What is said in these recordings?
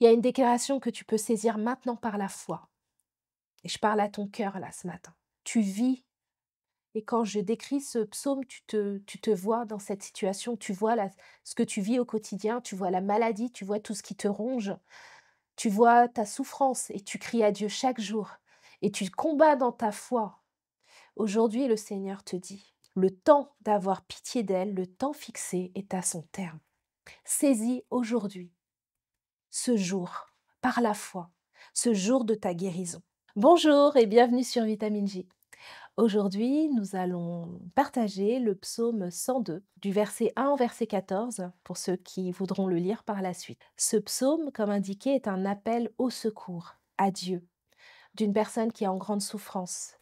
Il y a une déclaration que tu peux saisir maintenant par la foi. Et je parle à ton cœur là ce matin. Tu vis, et quand je décris ce psaume, tu te vois dans cette situation, tu vois ce que tu vis au quotidien, tu vois la maladie, tu vois tout ce qui te ronge, tu vois ta souffrance et tu cries à Dieu chaque jour et tu combats dans ta foi. Aujourd'hui, le Seigneur te dit, le temps d'avoir pitié d'elle, le temps fixé est à son terme. Saisis aujourd'hui ce jour par la foi, ce jour de ta guérison. Bonjour et bienvenue sur Vitamine J. Aujourd'hui, nous allons partager le psaume 102, du verset 1 au verset 14, pour ceux qui voudront le lire par la suite. Ce psaume, comme indiqué, est un appel au secours, à Dieu, d'une personne qui est en grande souffrance.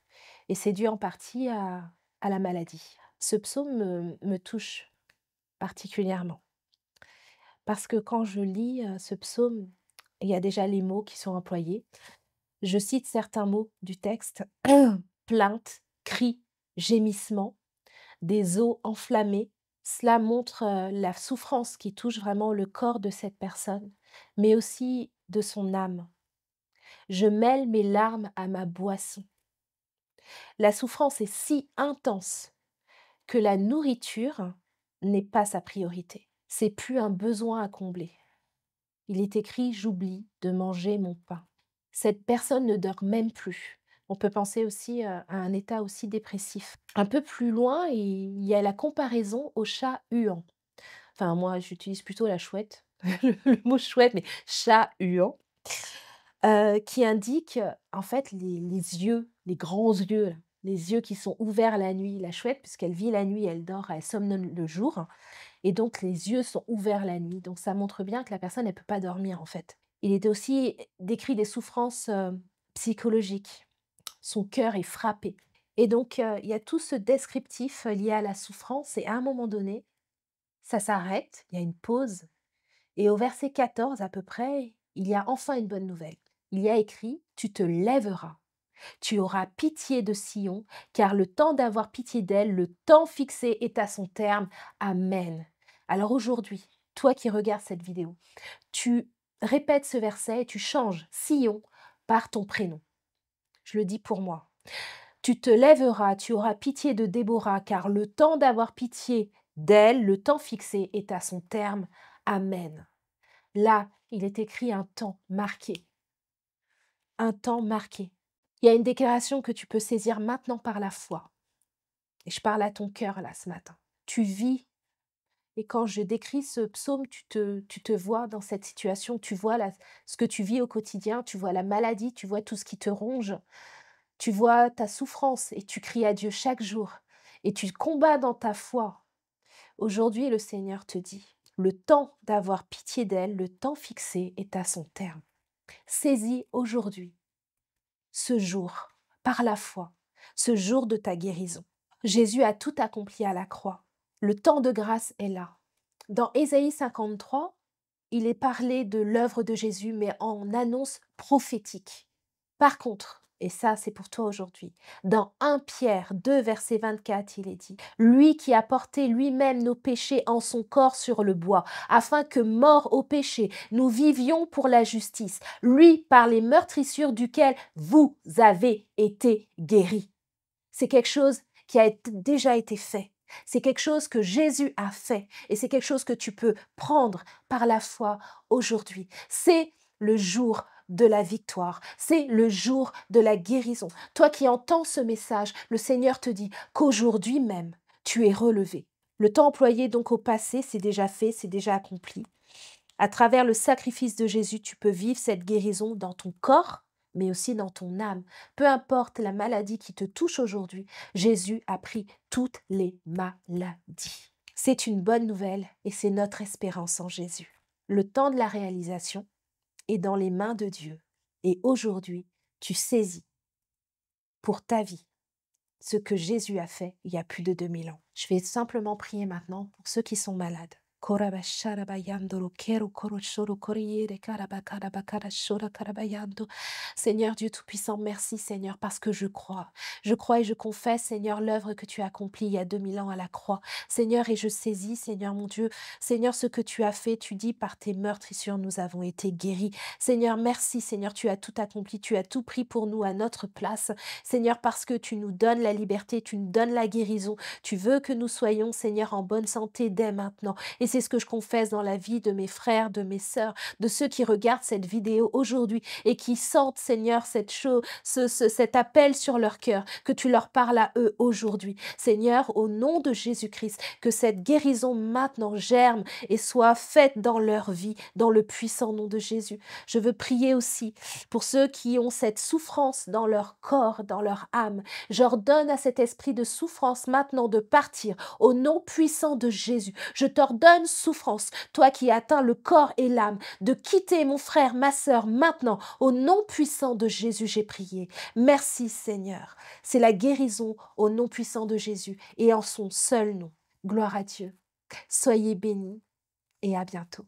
Et c'est dû en partie à la maladie. Ce psaume me touche particulièrement, parce que quand je lis ce psaume, il y a déjà les mots qui sont employés. Je cite certains mots du texte: plainte, cri, gémissement, des os enflammés. Cela montre la souffrance qui touche vraiment le corps de cette personne, mais aussi de son âme. Je mêle mes larmes à ma boisson. La souffrance est si intense que la nourriture n'est pas sa priorité. C'est plus un besoin à combler. Il est écrit: j'oublie de manger mon pain. Cette personne ne dort même plus. On peut penser aussi à un état aussi dépressif. Un peu plus loin, il y a la comparaison au chat huant. Enfin, moi, j'utilise plutôt la chouette, le mot chouette, mais chat huant, qui indique en fait les yeux, les grands yeux, là, les yeux qui sont ouverts la nuit. La chouette, puisqu'elle vit la nuit, elle dort, elle somnole le jour. Et donc les yeux sont ouverts la nuit. Donc ça montre bien que la personne, elle peut pas dormir, en fait. Il est aussi décrit des souffrances, psychologiques. Son cœur est frappé. Et donc, il y a tout ce descriptif lié à la souffrance et à un moment donné, ça s'arrête, il y a une pause et au verset 14 à peu près, il y a enfin une bonne nouvelle. Il y a écrit: «Tu te lèveras, tu auras pitié de Sion, car le temps d'avoir pitié d'elle, le temps fixé est à son terme. Amen.» Alors aujourd'hui, toi qui regardes cette vidéo, tu répètes ce verset et tu changes Sion par ton prénom. Je le dis pour moi. Tu te lèveras, tu auras pitié de Déborah, car le temps d'avoir pitié d'elle, le temps fixé est à son terme. Amen. Là, il est écrit un temps marqué. Un temps marqué. Il y a une déclaration que tu peux saisir maintenant par la foi. Et je parle à ton cœur là ce matin. Tu vis, et quand je décris ce psaume, tu te vois dans cette situation, tu vois ce que tu vis au quotidien, tu vois la maladie, tu vois tout ce qui te ronge, tu vois ta souffrance et tu cries à Dieu chaque jour et tu combats dans ta foi. Aujourd'hui, le Seigneur te dit, le temps d'avoir pitié d'elle, le temps fixé est à son terme. Saisis aujourd'hui ce jour par la foi, ce jour de ta guérison. Jésus a tout accompli à la croix. Le temps de grâce est là. Dans Ésaïe 53, il est parlé de l'œuvre de Jésus, mais en annonce prophétique. Par contre, et ça c'est pour toi aujourd'hui, dans 1 Pierre 2, verset 24, il est dit: «Lui qui a porté lui-même nos péchés en son corps sur le bois, afin que, morts au péché, nous vivions pour la justice, lui par les meurtrissures duquel vous avez été guéris.» C'est quelque chose qui a déjà été fait. C'est quelque chose que Jésus a fait et c'est quelque chose que tu peux prendre par la foi aujourd'hui. C'est le jour de la victoire. C'est le jour de la guérison. Toi qui entends ce message, le Seigneur te dit qu'aujourd'hui même, tu es relevé. Le temps employé donc au passé, c'est déjà fait, c'est déjà accompli. À travers le sacrifice de Jésus, tu peux vivre cette guérison dans ton corps, mais aussi dans ton âme. Peu importe la maladie qui te touche aujourd'hui, Jésus a pris toutes les maladies. C'est une bonne nouvelle et c'est notre espérance en Jésus. Le temps de la réalisation est dans les mains de Dieu. Et aujourd'hui, tu saisis pour ta vie ce que Jésus a fait il y a plus de 2000 ans. Je vais simplement prier maintenant pour ceux qui sont malades. Korabasharabayandoro, kero koroshoro koriere karabakarabakara karabayando. Seigneur Dieu Tout-Puissant, merci Seigneur, parce que je crois. Je crois et je confesse, Seigneur, l'œuvre que tu as accomplie il y a 2000 ans à la croix. Seigneur, et je saisis, Seigneur mon Dieu, Seigneur, ce que tu as fait, tu dis, par tes meurtrissures, nous avons été guéris. Seigneur, merci, Seigneur, tu as tout accompli, tu as tout pris pour nous à notre place. Seigneur, parce que tu nous donnes la liberté, tu nous donnes la guérison. Tu veux que nous soyons, Seigneur, en bonne santé dès maintenant. Et c'est ce que je confesse dans la vie de mes frères, de mes sœurs, de ceux qui regardent cette vidéo aujourd'hui et qui sentent, Seigneur, cette chose, cet appel sur leur cœur, que tu leur parles à eux aujourd'hui. Seigneur, au nom de Jésus-Christ, que cette guérison maintenant germe et soit faite dans leur vie, dans le puissant nom de Jésus. Je veux prier aussi pour ceux qui ont cette souffrance dans leur corps, dans leur âme. J'ordonne à cet esprit de souffrance maintenant de partir au nom puissant de Jésus. Je t'ordonne souffrance, toi qui atteins le corps et l'âme, de quitter mon frère, ma sœur maintenant. Au nom puissant de Jésus, j'ai prié. Merci Seigneur. C'est la guérison au nom puissant de Jésus et en son seul nom. Gloire à Dieu. Soyez bénis et à bientôt.